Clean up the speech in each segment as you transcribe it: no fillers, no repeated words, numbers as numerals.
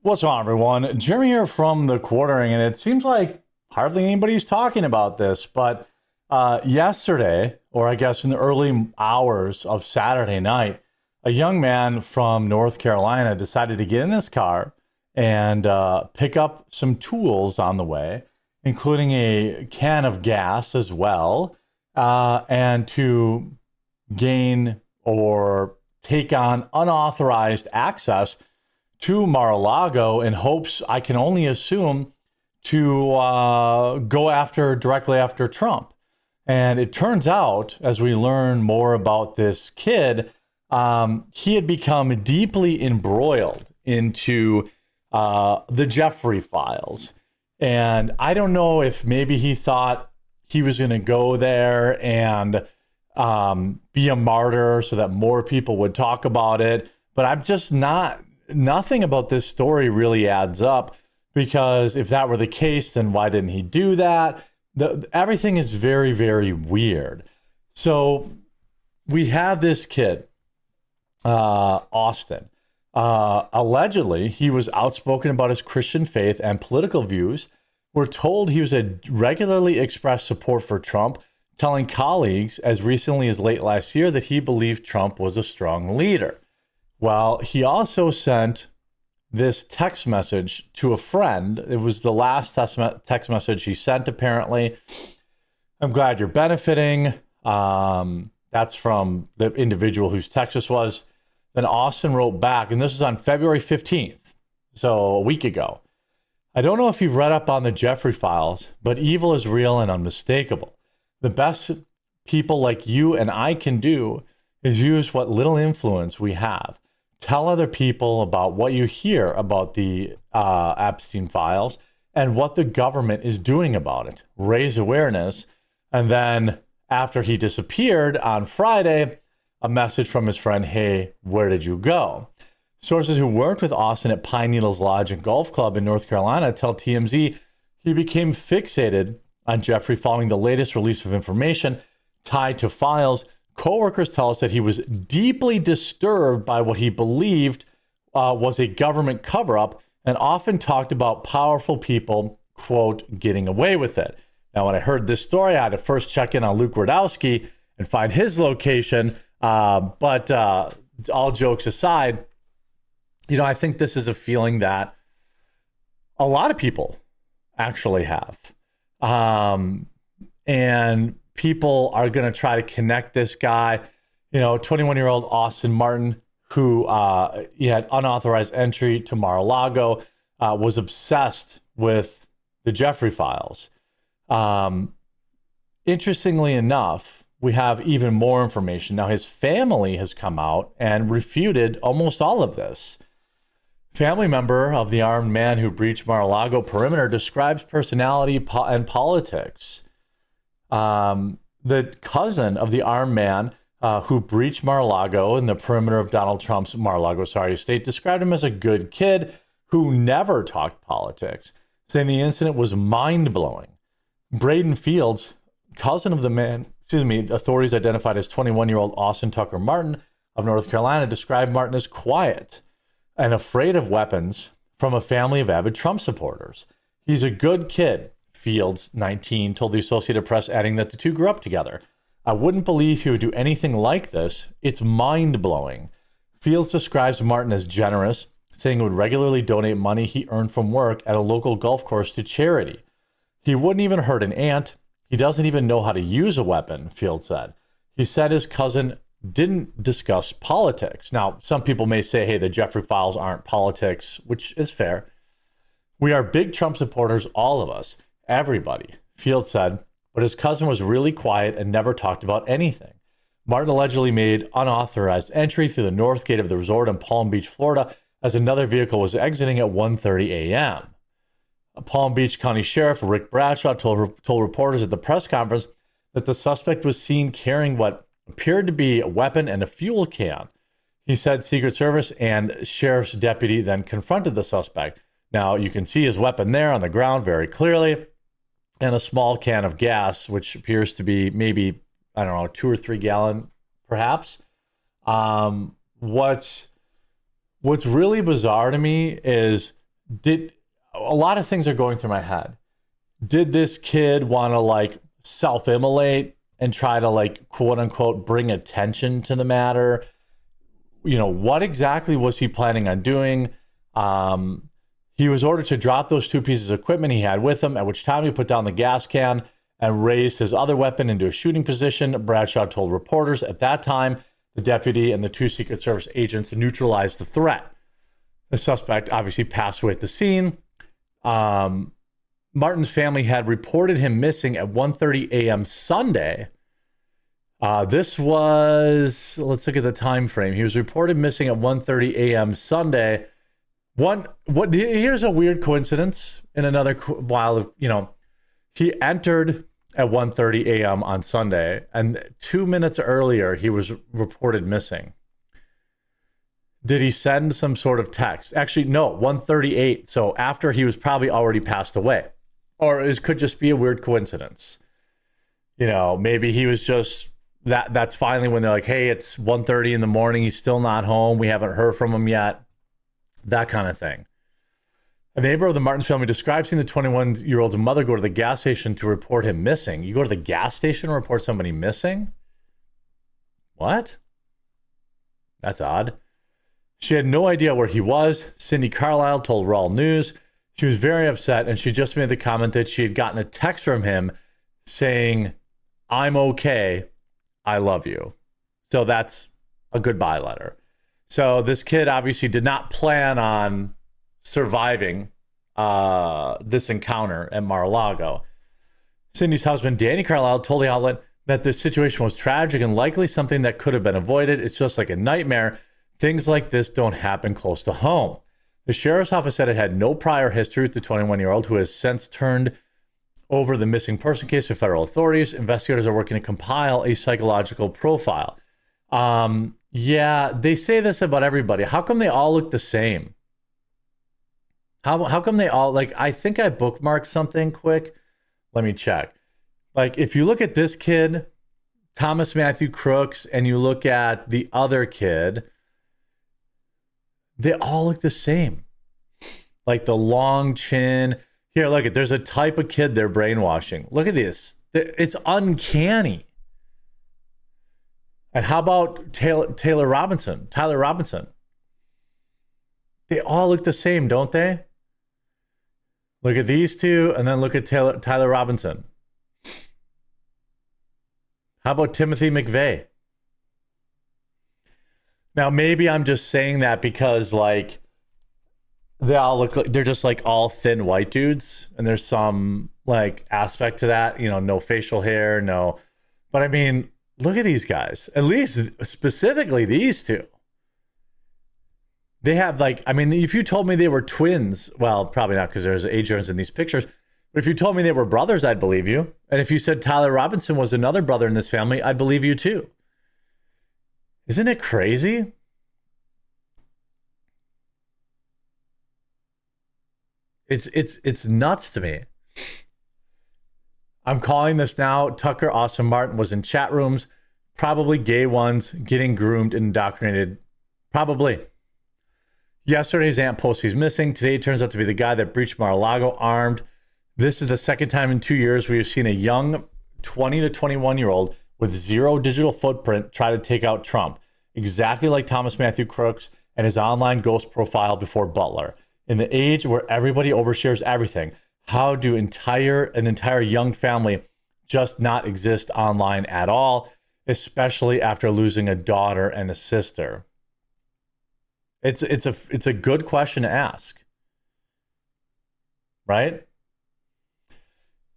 What's on, everyone? Jeremy here from The Quartering, and it seems like hardly anybody's talking about this, but yesterday, or I guess in the early hours of Saturday night, a young man from North Carolina decided to get in his car and pick up some tools on the way, including a can of gas as well, and to gain or take on unauthorized access to Mar-a-Lago in hopes, I can only assume, to go directly after Trump. And it turns out, as we learn more about this kid, he had become deeply embroiled into the Jeffrey files. And I don't know if maybe he thought he was going to go there and be a martyr so that more people would talk about it. But I'm just nothing about this story really adds up, because if that were the case, then why didn't he do that? Everything is very, very weird. So we have this kid, Austin. Allegedly, he was outspoken about his Christian faith and political views. We're told he was regularly expressed support for Trump, telling colleagues as recently as late last year that he believed Trump was a strong leader. Well, he also sent this text message to a friend. It was the last text message he sent, apparently. I'm glad you're benefiting. That's from the individual whose text this was. Then Austin wrote back, and this is on February 15th, so a week ago. I don't know if you've read up on the Jeffrey files, but evil is real and unmistakable. The best people like you and I can do is use what little influence we have. Tell other people about what you hear about the Epstein files and what the government is doing about it. Raise awareness. And then after he disappeared on Friday, a message from his friend, hey, where did you go? Sources who worked with Austin at Pine Needles Lodge and Golf Club in North Carolina tell TMZ he became fixated on Jeffrey following the latest release of information tied to files. Coworkers tell us that he was deeply disturbed by what he believed was a government cover-up, and often talked about powerful people, quote, getting away with it. Now, when I heard this story, I had to first check in on Luke Rudowski and find his location. But all jokes aside, I think this is a feeling that a lot of people actually have. And people are going to try to connect this guy, 21-year-old Austin Martin, who he had unauthorized entry to Mar-a-Lago, was obsessed with the Jeffrey files. Interestingly enough, we have even more information. Now, his family has come out and refuted almost all of this. Family member of the armed man who breached Mar-a-Lago perimeter describes personality and politics. The cousin of the armed man who breached Mar-a-Lago in the perimeter of Donald Trump's Mar-a-Lago estate described him as a good kid who never talked politics, saying the incident was mind-blowing. Braden Fields, cousin of the man, authorities identified as 21-year-old Austin Tucker Martin of North Carolina, described Martin as quiet and afraid of weapons from a family of avid Trump supporters. He's a good kid, Fields, 19, told the Associated Press, adding that the two grew up together. I wouldn't believe he would do anything like this. It's mind-blowing. Fields describes Martin as generous, saying he would regularly donate money he earned from work at a local golf course to charity. He wouldn't even hurt an ant. He doesn't even know how to use a weapon, Fields said. He said his cousin didn't discuss politics. Now, some people may say, hey, the Jeffrey files aren't politics, which is fair. We are big Trump supporters, all of us. Everybody, Fields said, but his cousin was really quiet and never talked about anything. Martin allegedly made unauthorized entry through the north gate of the resort in Palm Beach, Florida, as another vehicle was exiting at 1:30 a.m. Palm Beach County Sheriff Rick Bradshaw told reporters at the press conference that the suspect was seen carrying what appeared to be a weapon and a fuel can. He said Secret Service and sheriff's deputy then confronted the suspect. Now, you can see his weapon there on the ground very clearly, and a small can of gas, which appears to be maybe, 2 or 3 gallon, perhaps. What's really bizarre to me is did a lot of things are going through my head. Did this kid want to like self-immolate and try to like quote unquote bring attention to the matter? You know, what exactly was he planning on doing? He was ordered to drop those two pieces of equipment he had with him, at which time he put down the gas can and raised his other weapon into a shooting position. Bradshaw told reporters at that time, the deputy and the two Secret Service agents neutralized the threat. The suspect obviously passed away at the scene. Martin's family had reported him missing at 1:30 a.m. Sunday. This was, let's look at the time frame. He was reported missing at 1:30 a.m. Sunday. Here's a weird coincidence in another while, you know, he entered at 1:30 a.m. on Sunday, and 2 minutes earlier, he was reported missing. Did he send some sort of text? Actually, no, 1:38. So after he was probably already passed away. Or it could just be a weird coincidence. You know, maybe he was just, that's finally when they're like, hey, it's 1:30 in the morning. He's still not home. We haven't heard from him yet. That kind of thing. A neighbor of the Martins family describes seeing the 21-year-old's mother go to the gas station to report him missing. You go to the gas station and report somebody missing? What? That's odd. She had no idea where he was. Cindy Carlisle told Raw News she was very upset, and she just made the comment that she had gotten a text from him saying, I'm okay, I love you. So that's a goodbye letter. So this kid obviously did not plan on surviving this encounter at Mar-a-Lago. Cindy's husband, Danny Carlisle, told the outlet that the situation was tragic and likely something that could have been avoided. It's just like a nightmare. Things like this don't happen close to home. The sheriff's office said it had no prior history with the 21-year-old, who has since turned over the missing person case to federal authorities. Investigators are working to compile a psychological profile. Yeah, they say this about everybody. How come they all look the same? How come they all, like, I think I bookmarked something quick. Let me check. Like, if you look at this kid, Thomas Matthew Crooks, and you look at the other kid, they all look the same. Like the long chin. Here, look, there's a type of kid they're brainwashing. Look at this. It's uncanny. And how about Tyler Robinson? They all look the same, don't they? Look at these two, and then look at Tyler Robinson. How about Timothy McVeigh? Now, maybe I'm just saying that because, like, they all look like they're just like all thin white dudes, and there's some like aspect to that, you know, no facial hair, no. But I mean, look at these guys. At least specifically these two. They have, like, I mean, if you told me they were twins, well, probably not because there's age difference in these pictures. But if you told me they were brothers, I'd believe you. And if you said Tyler Robinson was another brother in this family, I'd believe you too. Isn't it crazy? It's nuts to me. I'm calling this now. Tucker Austin Martin was in chat rooms, probably gay ones, getting groomed and indoctrinated. Probably. Yesterday, his aunt posts he's missing. Today, turns out to be the guy that breached Mar-a-Lago armed. This is the second time in 2 years we have seen a young 20 to 21-year-old with zero digital footprint try to take out Trump, exactly like Thomas Matthew Crooks and his online ghost profile before Butler. In the age where everybody overshares everything, how do an entire young family just not exist online at all, especially after losing a daughter and a sister? It's a good question to ask, right?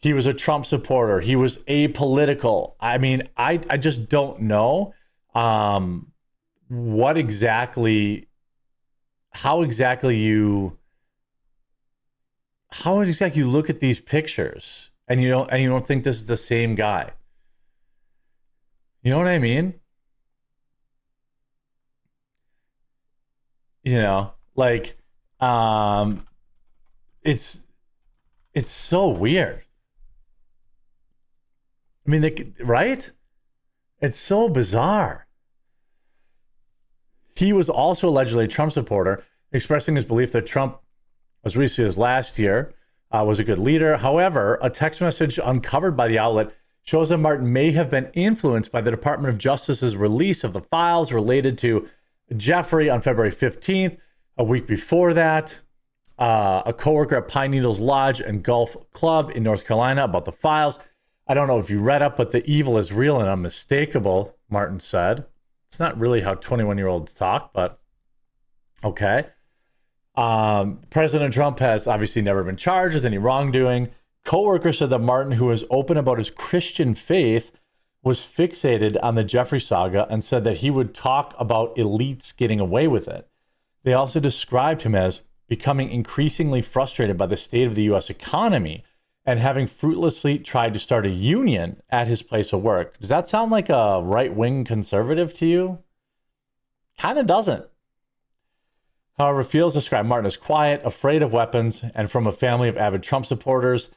He was a Trump supporter. He was apolitical. I mean, I just don't know how exactly you look at these pictures and you don't think this is the same guy. You know what I mean? You know, like, it's so weird. I mean, right? It's so bizarre. He was also allegedly a Trump supporter, expressing his belief that Trump as recently as last year, was a good leader. However, a text message uncovered by the outlet shows that Martin may have been influenced by the Department of Justice's release of the files related to Jeffrey on February 15th. A week before that, a coworker at Pine Needles Lodge and Golf Club in North Carolina about the files. I don't know if you read up, but the evil is real and unmistakable, Martin said. It's not really how 21-year-olds talk, but okay. President Trump has obviously never been charged with any wrongdoing. Coworkers said that Martin, who was open about his Christian faith, was fixated on the Jeffrey saga and said that he would talk about elites getting away with it. They also described him as becoming increasingly frustrated by the state of the U.S. economy and having fruitlessly tried to start a union at his place of work. Does that sound like a right-wing conservative to you? Kind of doesn't. However, Fields described Martin as quiet, afraid of weapons, and from a family of avid Trump supporters.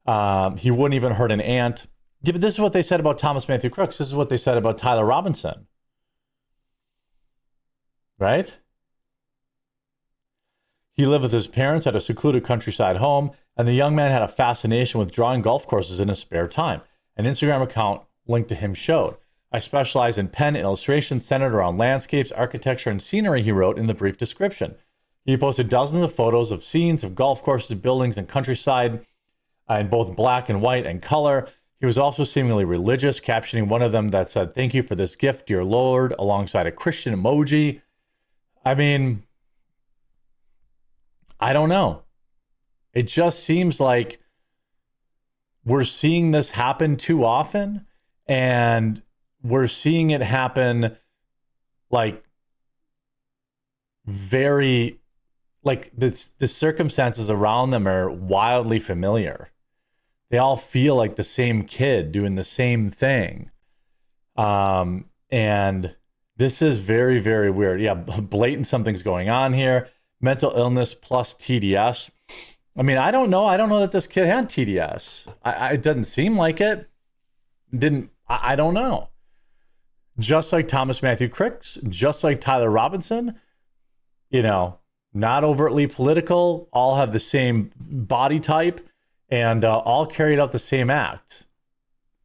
He wouldn't even hurt an ant. Yeah, but this is what they said about Thomas Matthew Crooks. This is what they said about Tyler Robinson. Right? He lived with his parents at a secluded countryside home, and the young man had a fascination with drawing golf courses in his spare time. An Instagram account linked to him showed. I specialize in pen and illustration centered around landscapes, architecture, and scenery, he wrote in the brief description. He posted dozens of photos of scenes of golf courses, buildings, and countryside in both black and white and color. He was also seemingly religious, captioning one of them that said, "Thank you for this gift, dear Lord," alongside a Christian emoji. I mean, I don't know. It just seems like we're seeing this happen too often, and we're seeing it happen like very, like the circumstances around them are wildly familiar. They all feel like the same kid doing the same thing. And this is very, very weird. Yeah, blatant something's going on here. Mental illness plus TDS. I mean, I don't know. I don't know that this kid had TDS. It doesn't seem like it. I don't know. Just like Thomas Matthew Crooks, just like Tyler Robinson, not overtly political, all have the same body type, and all carried out the same act.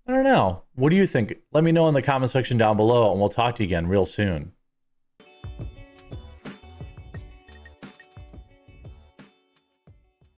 I don't know. What do you think? Let me know in the comment section down below, and we'll talk to you again real soon.